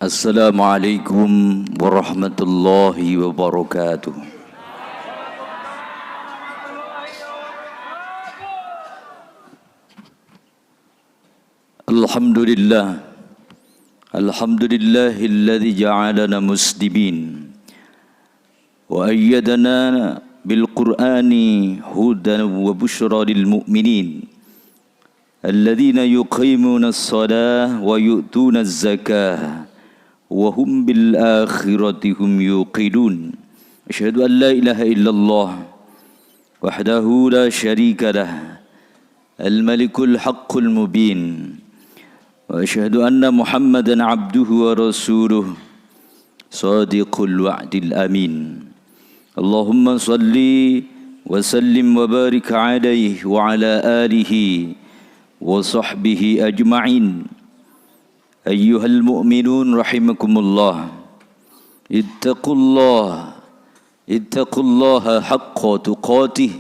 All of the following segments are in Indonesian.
Assalamualaikum warahmatullahi wabarakatuh. Alhamdulillah. Alhamdulillahilladzi ja'alana muslimin wa ayyadana bil Qur'ani hudan wa busyra lil mu'minin alladzina yuqimuna as-salata wa yu'tuna az-zakata wa hum bil akhirati hum yuqinun. Asyhadu an la ilaha illallah wahdahu la syarika lah al malikul haqqul mubin wa asyhadu anna muhammadan abduhu wa rasuluh sadiqul wa'dil amin. Allahumma salli wa sallim wa barik alaihi wa ala alihi wa sahbihi ajma'in. Ayyuhal mu'minun rahimakumullah, ittaqullaha haqqa tuqatih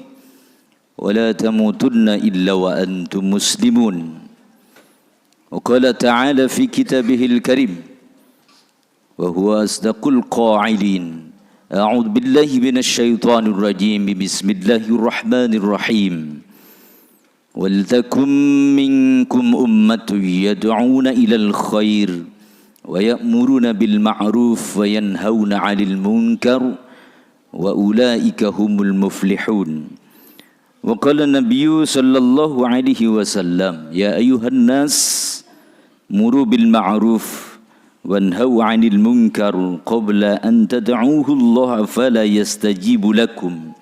wa la tamutunna illa wa antum muslimun. Wa qala ta'ala fi kitabihil karim wa huwa asdaqul qa'ilin. A'udzu billahi minasy syaithanir rajim. Bismillahirrahmanirrahim. وَلْتَكُنْ مِنْكُمْ أُمَّةٌ يَدْعُونَ إِلَى الْخَيْرِ وَيَأْمُرُونَ بِالْمَعْرُوفِ وَيَنْهَوْنَ عَنِ الْمُنْكَرِ وَأُولَئِكَ هُمُ الْمُفْلِحُونَ. وقال النبي صلى الله عليه وسلم يا أيها الناس مروا بالمعروف وانهوا عن المنكر قبل أن تدعوه الله فلا يستجيب لكم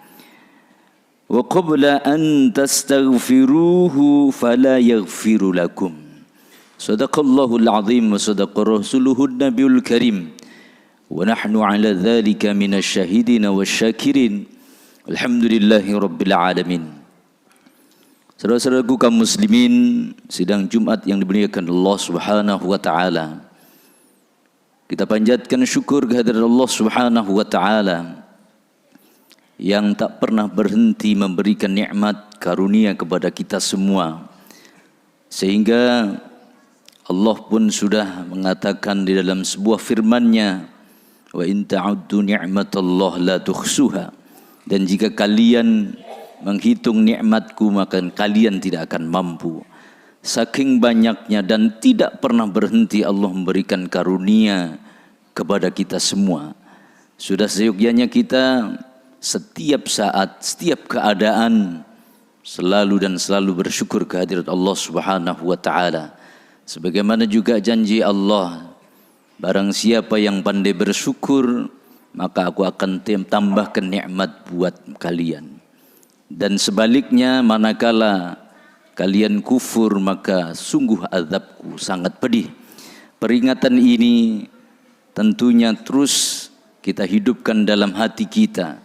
وقبل أن تستغفروه فلا يغفر لكم. صدق الله العظيم وصدق رسوله النبي الكريم ونحن على ذلك من الشاهدين والشاكرين الحمد لله رب العالمين. Saudara-saudaraku kaum muslimin, sidang Jumat yang dimuliakan Allah Subhanahu wa taala. Kita panjatkan syukur kehadirat Allah Subhanahu wa taala yang tak pernah berhenti memberikan nikmat karunia kepada kita semua, sehingga Allah pun sudah mengatakan di dalam sebuah firman-Nya, wa in ta'uddu ni'matallah la tuhsuha, dan jika kalian menghitung nikmatku maka kalian tidak akan mampu. Saking banyaknya dan tidak pernah berhenti Allah memberikan karunia kepada kita semua. Sudah seyogyanya kita setiap saat, setiap keadaan selalu bersyukur kehadirat Allah Subhanahu wa taala. Sebagaimana juga janji Allah, barang siapa yang pandai bersyukur, maka aku akan tambahkan nikmat buat kalian. Dan sebaliknya, manakala kalian kufur, maka sungguh azabku sangat pedih. Peringatan ini tentunya terus kita hidupkan dalam hati kita,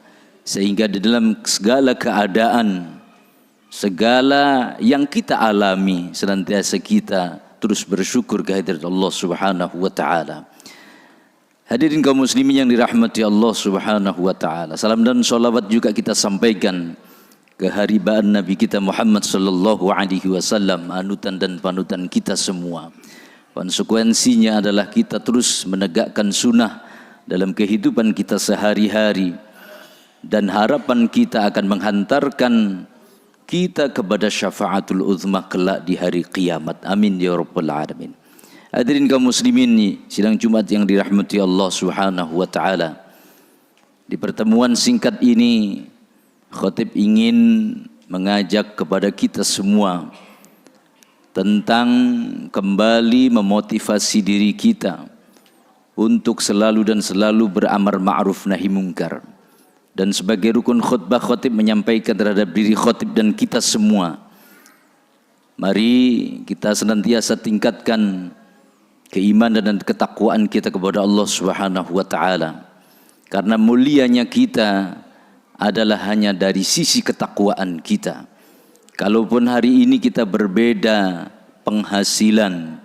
sehingga di dalam segala keadaan, segala yang kita alami, senantiasa kita terus bersyukur kehadirat Allah Subhanahu wa taala. Hadirin kaum muslimin yang dirahmati Allah Subhanahu wa taala. Salam dan salawat juga kita sampaikan ke haribaan Nabi kita Muhammad sallallahu alaihi wasallam, anutan dan panutan kita semua. Konsekuensinya adalah kita terus menegakkan sunnah dalam kehidupan kita sehari-hari, dan harapan kita akan menghantarkan kita kepada syafaatul uzma kelak di hari kiamat. Amin ya rabbal alamin. Hadirin kaum muslimin, sidang Jumat yang dirahmati Allah Subhanahu wa taala. Di pertemuan singkat ini, khatib ingin mengajak kepada kita semua tentang kembali memotivasi diri kita untuk selalu beramar ma'ruf nahi mungkar. Dan sebagai rukun khutbah, khatib menyampaikan terhadap diri khatib dan kita semua, mari kita senantiasa tingkatkan keimanan dan ketakwaan kita kepada Allah Subhanahu wa taala. Karena mulianya kita adalah hanya dari sisi ketakwaan kita. Kalaupun hari ini kita berbeda penghasilan,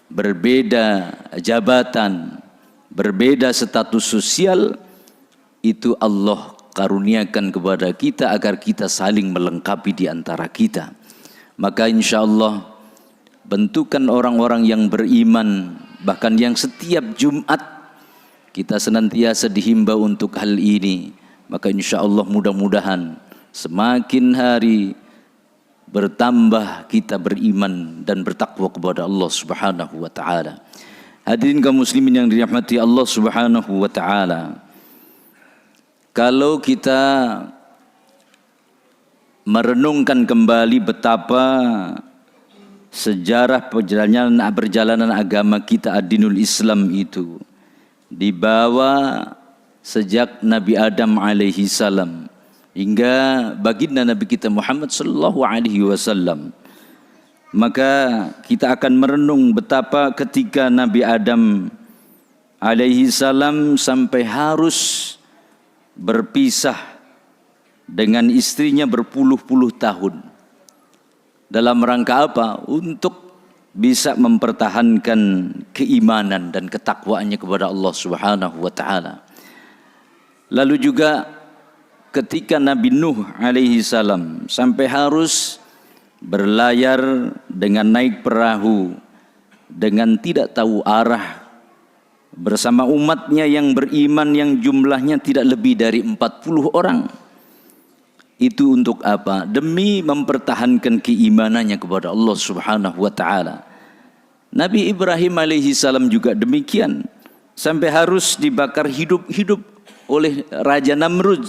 berbeda jabatan, berbeda status sosial, itu Allah karuniakan kepada kita agar kita saling melengkapi di antara kita. Maka insya Allah bentukan orang-orang yang beriman bahkan yang setiap Jumat kita senantiasa dihimbau untuk hal ini. Maka insya Allah mudah-mudahan semakin hari bertambah kita beriman dan bertakwa kepada Allah Subhanahu wa taala. Hadirin kaum muslimin yang dirahmati Allah Subhanahu wa taala. Kalau kita merenungkan kembali betapa sejarah perjalanan agama kita ad-dinul Islam itu dibawa sejak Nabi Adam alaihi salam hingga baginda Nabi kita Muhammad sallallahu alaihi wasallam. Maka kita akan merenung betapa ketika Nabi Adam alaihi salam sampai harus berpisah dengan istrinya berpuluh-puluh tahun. Dalam rangka apa? Untuk bisa mempertahankan keimanan dan ketakwaannya kepada Allah Subhanahu wa taala. Lalu juga ketika Nabi Nuh alaihi salam sampai harus berlayar dengan naik perahu dengan tidak tahu arah bersama umatnya yang beriman yang jumlahnya tidak lebih dari 40 orang. Itu untuk apa? Demi mempertahankan keimanannya kepada Allah Subhanahu wa taala. Nabi Ibrahim alaihi salam juga demikian, sampai harus dibakar hidup-hidup oleh Raja Namrud.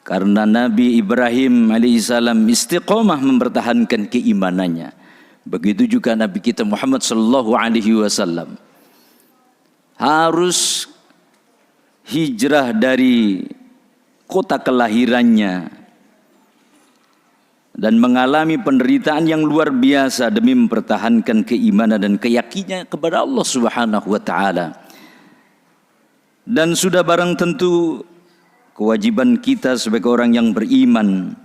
Karena Nabi Ibrahim alaihissalam istiqomah mempertahankan keimanannya. Begitu juga Nabi kita Muhammad sallallahu alaihi wasallam harus hijrah dari kota kelahirannya dan mengalami penderitaan yang luar biasa demi mempertahankan keimanan dan keyakinannya kepada Allah Subhanahu wa taala. Dan sudah barang tentu kewajiban kita sebagai orang yang beriman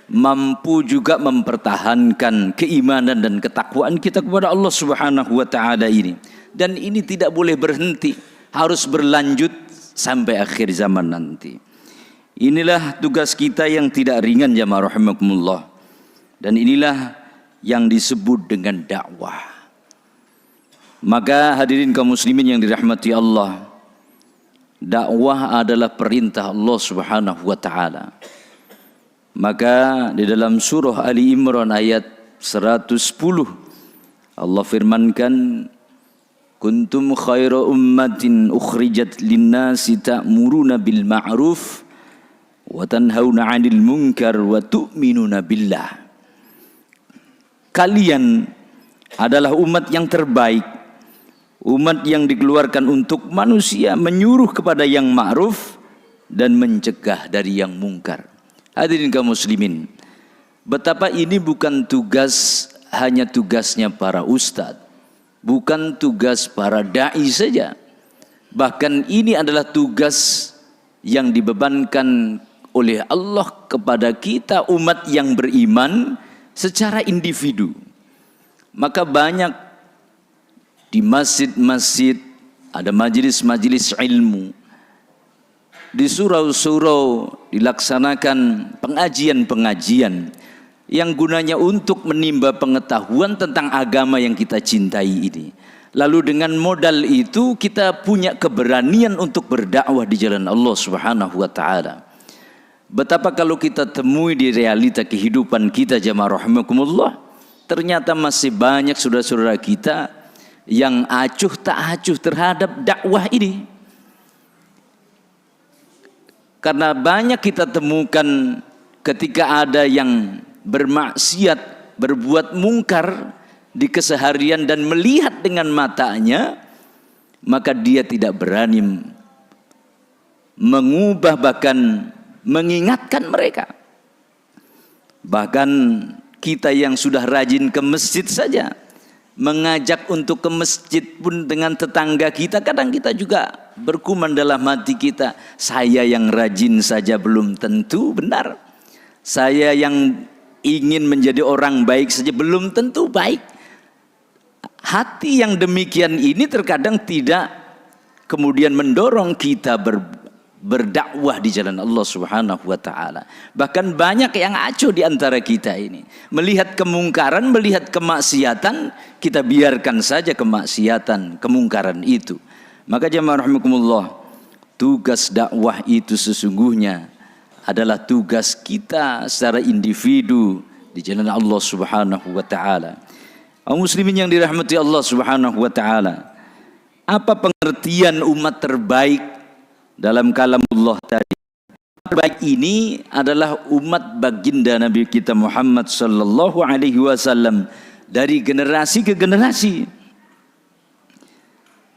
mampu juga mempertahankan keimanan dan ketakwaan kita kepada Allah Subhanahu wa taala ini. Dan ini tidak boleh berhenti, harus berlanjut sampai akhir zaman nanti. Inilah tugas kita yang tidak ringan jamaah rahimakumullah. Dan inilah yang disebut dengan dakwah. Maka hadirin kaum muslimin yang dirahmati Allah, dakwah adalah perintah Allah Subhanahu wa taala. Maka di dalam surah Ali Imran ayat 110 Allah firmankan, kuntum khaira ummatin ukhrijat linnasi ta'muruna bil ma'ruf wa tanhauna 'anil munkar wa tu'minuna billah. Kalian adalah umat yang terbaik, umat yang dikeluarkan untuk manusia menyuruh kepada yang ma'ruf dan mencegah dari yang mungkar. Hadirin kaum muslimin, betapa ini bukan tugas hanya tugasnya para ustadz, bukan tugas para dai saja. Bahkan ini adalah tugas yang dibebankan oleh Allah kepada kita umat yang beriman secara individu. Maka banyak di masjid-masjid ada majelis-majelis ilmu, di surau-surau dilaksanakan pengajian-pengajian yang gunanya untuk menimba pengetahuan tentang agama yang kita cintai ini. Lalu dengan modal itu kita punya keberanian untuk berdakwah di jalan Allah Subhanahu wa taala. Betapa kalau kita temui di realita kehidupan kita jamaah rahimakumullah, ternyata masih banyak saudara-saudara kita yang acuh tak acuh terhadap dakwah ini. Karena banyak kita temukan ketika ada yang bermaksiat, berbuat mungkar di keseharian dan melihat dengan matanya, maka dia tidak berani mengubah bahkan mengingatkan mereka. Bahkan kita yang sudah rajin ke masjid saja, mengajak untuk ke masjid pun dengan tetangga kita, kadang kita juga berkuman dalam hati kita, saya yang rajin saja belum tentu benar, saya yang ingin menjadi orang baik saja belum tentu baik. Hati yang demikian ini terkadang tidak kemudian mendorong kita berdakwah di jalan Allah Subhanahu wa taala. Bahkan banyak yang acuh di antara kita ini. Melihat kemungkaran, melihat kemaksiatan, kita biarkan saja kemaksiatan, kemungkaran itu. Maka jemaah rahimakumullah, tugas dakwah itu sesungguhnya adalah tugas kita secara individu di jalan Allah Subhanahu wa taala. Kaum muslimin yang dirahmati Allah Subhanahu wa taala, apa pengertian umat terbaik dalam kalamullah tadi? Terbaik ini adalah umat baginda Nabi kita Muhammad sallallahu alaihi wasallam dari generasi ke generasi.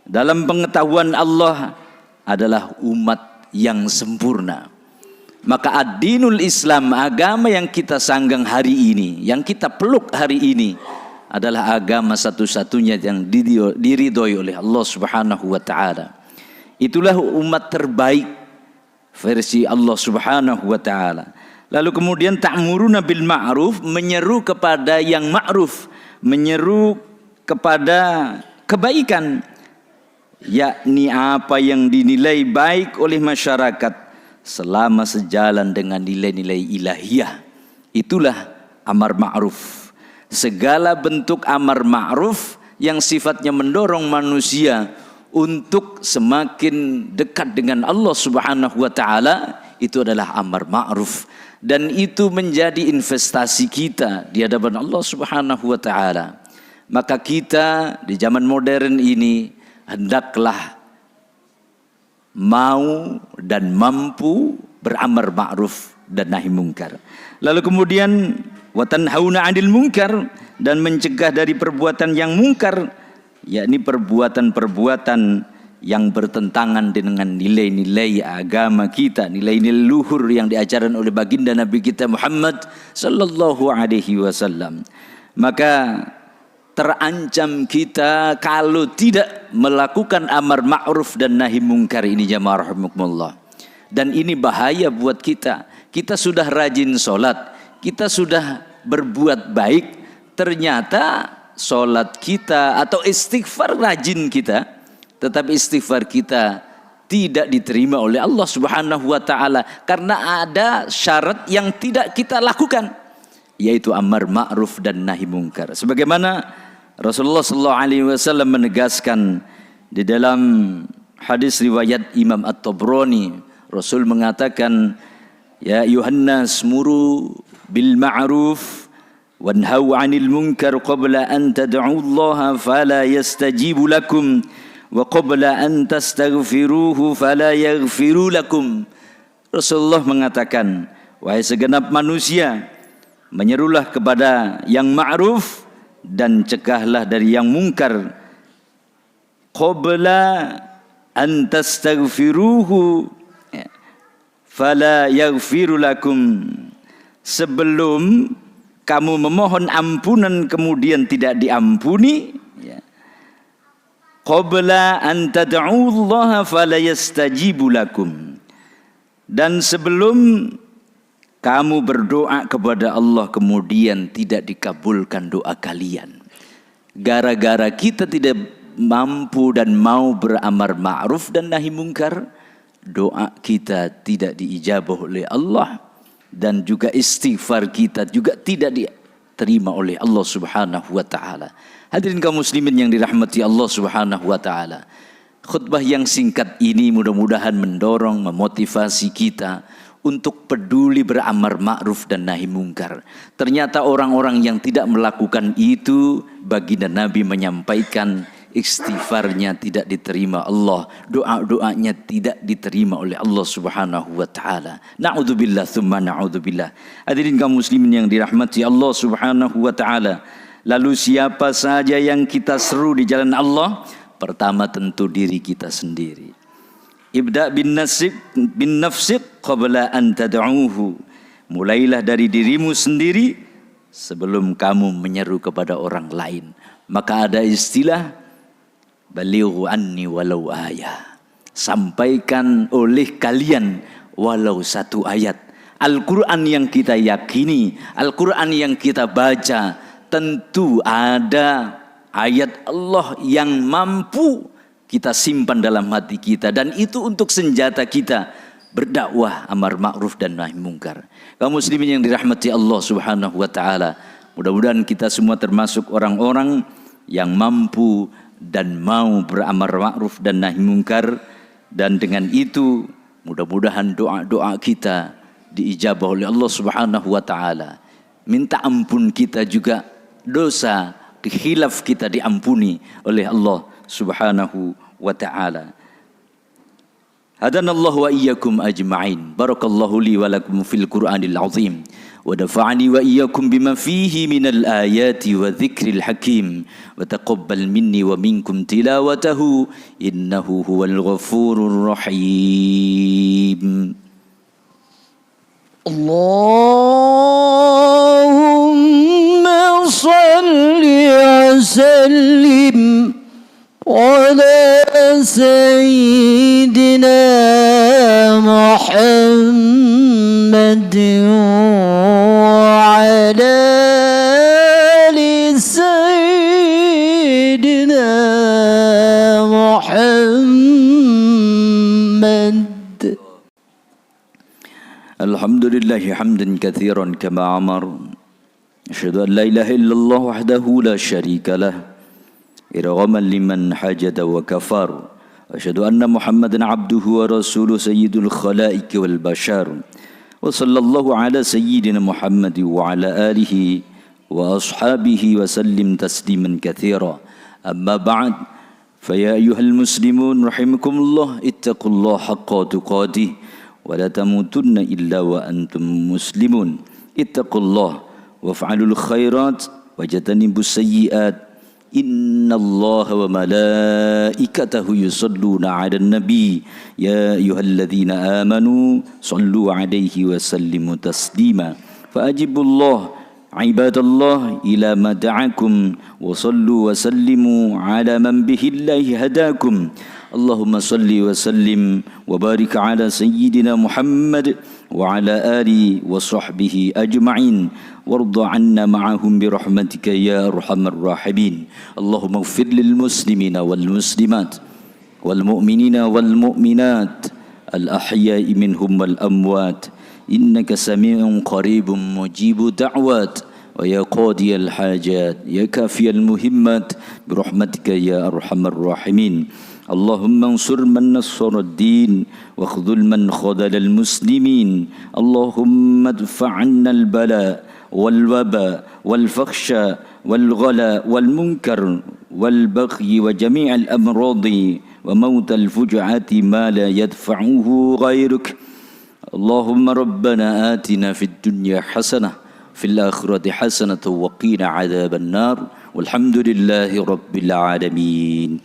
Dalam pengetahuan Allah adalah umat yang sempurna. Maka ad-dinul Islam, agama yang kita sanggang hari ini, yang kita peluk hari ini, adalah agama satu-satunya yang diridhoi oleh Allah Subhanahu wa taala. Itulah umat terbaik versi Allah Subhanahu wa taala. Lalu kemudian ta'muruna bil ma'ruf, menyeru kepada yang ma'ruf, menyeru kepada kebaikan, yakni apa yang dinilai baik oleh masyarakat selama sejalan dengan nilai-nilai ilahiyah. Itulah amar ma'ruf. Segala bentuk amar ma'ruf yang sifatnya mendorong manusia untuk semakin dekat dengan Allah Subhanahu wa taala, itu adalah amar ma'ruf, dan itu menjadi investasi kita di hadapan Allah Subhanahu wa taala. Maka kita di zaman modern ini hendaklah mau dan mampu beramar ma'ruf dan nahi mungkar. Lalu kemudian wa tanhauna 'anil munkar, dan mencegah dari perbuatan yang mungkar, yakni perbuatan-perbuatan yang bertentangan dengan nilai-nilai agama kita, nilai-nilai luhur yang diajarkan oleh baginda Nabi kita Muhammad sallallahu alaihi wasallam. Maka terancam kita kalau tidak melakukan amar ma'ruf dan nahi mungkar ini, jamaah rahimakumullah. Dan ini bahaya buat kita. Kita sudah rajin sholat, kita sudah berbuat baik, ternyata sholat kita atau istighfar rajin kita, tetapi istighfar kita tidak diterima oleh Allah Subhanahu wa taala karena ada syarat yang tidak kita lakukan, yaitu amar ma'ruf dan nahi mungkar. Sebagaimana Rasulullah sallallahu alaihi wasallam menegaskan di dalam hadis riwayat Imam At-Tabrani, Rasul mengatakan, ya ayuhannas muru bil ma'ruf wanhau 'anil munkar qabla an tad'u Allah fala yastajibu lakum wa qabla an tastaghfiruhu fala yaghfiru lakum. Rasulullah mengatakan, wahai segenap manusia, menyerulah kepada yang ma'ruf dan cegahlah dari yang mungkar, qabla an tastaghfiruhu fala yaghfiru lakum, sebelum kamu memohon ampunan kemudian tidak diampuni, ya. Qabla an tad'ullaha fala yastajibu lakum, dan sebelum kamu berdoa kepada Allah kemudian tidak dikabulkan doa kalian. Gara-gara kita tidak mampu dan mau beramar ma'ruf dan nahi mungkar, doa kita tidak diijabah oleh Allah, dan juga istighfar kita juga tidak diterima oleh Allah Subhanahu wa taala. Hadirin kaum muslimin yang dirahmati Allah Subhanahu wa taala, khutbah yang singkat ini mudah-mudahan mendorong, memotivasi kita untuk peduli beramar ma'ruf dan nahi mungkar. Ternyata orang-orang yang tidak melakukan itu, baginda Nabi menyampaikan istighfarnya tidak diterima Allah, doa-doanya tidak diterima oleh Allah Subhanahu wa taala. Na'udzubillah tsumma na'udzubillah. Hadirin kaum muslimin yang dirahmati Allah Subhanahu wa taala, lalu siapa saja yang kita seru di jalan Allah? Pertama tentu diri kita sendiri. Ibda bin nafsik qabla an tad'uhu. Mulailah dari dirimu sendiri sebelum kamu menyeru kepada orang lain. Maka ada istilah balighu anni walau ayah. Sampaikan oleh kalian walau satu ayat. Al-Quran yang kita yakini, Al-Quran yang kita baca, tentu ada ayat Allah yang mampu kita simpan dalam hati kita, dan itu untuk senjata kita berdakwah amar ma'ruf dan nahi mungkar. Kaum muslimin yang dirahmati Allah Subhanahu wa taala, mudah-mudahan kita semua termasuk orang-orang yang mampu dan mau beramar ma'ruf dan nahi mungkar, dan dengan itu mudah-mudahan doa-doa kita diijabah oleh Allah Subhanahu wa taala. Minta ampun kita juga, dosa khilaf kita diampuni oleh Allah Subhanahu wa taala. Hadanallahu wa iyyakum ajma'in. Barakallahu li wa lakum fil Qur'anil azim. Wa nafa'ani wa iyyakum bima fihi minal ayati wa dzikril hakim. Wa taqabbal minni wa minkum tilawatahu innahu huwal ghafurur rahim. Allahumma salli wa sallim على سيدنا محمد وعلى آل سيدنا محمد. الحمد لله حمدا كثيرا كما أمر. أشهد أن لا إله إلا الله وحده لا شريك له إرغما لمن حاجد وكفر. أشهد أن محمدا عبده ورسوله سيد الخلائق والبشر. وصلى الله على سيدنا محمد وعلى آله وأصحابه وسلم تسليما كثيرا. أما بعد، فيا أيها المسلمون رحمكم الله، اتقوا الله حق تقاته ولا تموتن إلا وأنتم مسلمون. اتقوا الله وافعلوا الخيرات واجتنبوا السيئات. إن الله وملائكته يصلون على النبي يا أيها الذين آمنوا صلوا عليه وسلموا تسليما. فأجيبوا الله عباد الله إلى ما دعاكم وصلوا وسلموا على من به الله هداكم. اللهم صل وسلم وبارك على سيدنا محمد وعلى آله وصحبه أجمعين، وارض عنا معهم برحمتك يا أرحم الراحمين. اللهم اغفر للمسلمين والمسلمات والمؤمنين والمؤمنات الأحياء منهم والأموات، إنك سميع قريب مجيب دعوات، ويا قاضي الحاجات يا كافي المهمات برحمتك يا أرحم الراحمين. اللهم انصر من نصر الدين واخذل من خذل المسلمين. اللهم ادفع عنا البلاء والوباء والفحشاء والغلاء والمنكر والبغي وجميع الأمراض وموت الفجعة ما لا يدفعه غيرك. اللهم ربنا آتنا في الدنيا حسنة في الآخرة حسنة وقنا عذاب النار والحمد لله رب العالمين.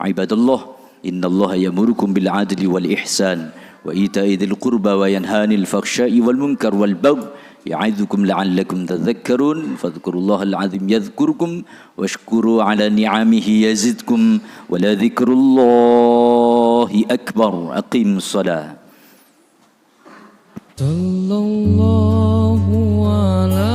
عباد الله، إن الله يأمركم بالعدل والإحسان وإيتاء ذي القربى وينهى عن الفحشاء والمنكر والبغي يعظكم لعلكم تذكرون. فاذكروا الله العظيم يذكركم واشكروا على نعمه يزدكم ولذكر الله أكبر. أقيموا الصلاة. صلى الله على